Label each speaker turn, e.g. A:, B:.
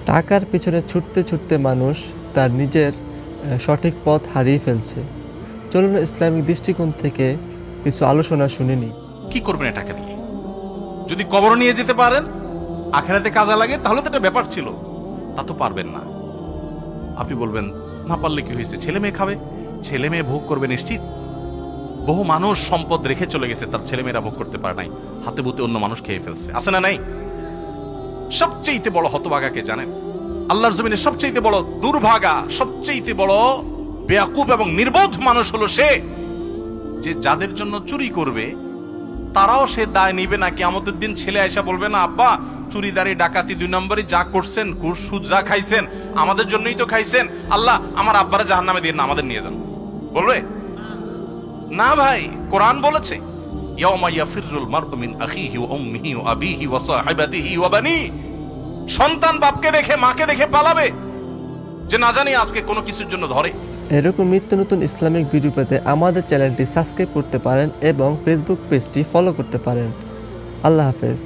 A: টাকার পিছনে ছুটতে ছুটতে মানুষ তার নিজের সঠিক পথ হারিয়ে ফেলছে। চলুন ইসলামিক দৃষ্টিকোণ থেকে কিছু আলোচনা শুনে নিই।
B: কি করবেন টাকা দিয়ে? যদি কবর নিয়ে যেতে পারেন, আখেরাতে কাজে লাগে, তাহলে তো একটা ব্যাপার ছিল। তা তো পারবেন না। আপনি বলবেন না পারলে কি হয়েছে, ছেলে মেয়ে খাবে, ছেলে মেয়ে ভোগ করবে নিশ্চিত। বহু মানুষ সম্পদ রেখে চলে গেছে, তার ছেলে মেয়েরা ভোগ করতে পারে নাই, হাতে বুতে অন্য মানুষ খেয়ে ফেলছে, আছে না নাই? সবচেয়ে বড় হতভাগাকে জানেন? আল্লাহর জমিনে সবচেয়ে বড় দুর্ভাগা, সবচেয়ে বড় বেয়াকুব এবং নির্বোধ মানুষ হলো সে, যে যাদের জন্য চুরি করবে তারাও সে দায় নিবে না। কিয়ামতের দিন ছেলে আয়সা বলবে না, আব্বা চুরিদারি ডাকাতি 2 নম্বরই যা করছেন, ঘুষ সুদ যা খাইছেন, আমাদের জন্যই তো খাইছেন, আল্লাহ আমার আব্বারা জাহান্নামে দিয়ে না, আমাদের নিয়ে যান। বলবে না ভাই, কোরআন বলেছে ইয়াউমা ইয়াফিরুল মারউ মিন আখিহি ওয়া উম্মিহি ওয়া আবিহি ওয়া সাহিবাতিহি ওয়া বানি। সন্তান বাপকে দেখে মাকে দেখে পালাবে, যে না জানি আজকে কোনো কিছুর জন্য ধরে।
A: এরকম নিত্য নতুন ইসলামিক ভিডিও পেতে আমাদের চ্যানেলটি সাবস্ক্রাইব করতে পারেন এবং ফেসবুক পেজটি ফলো করতে পারেন। আল্লাহ হাফেজ।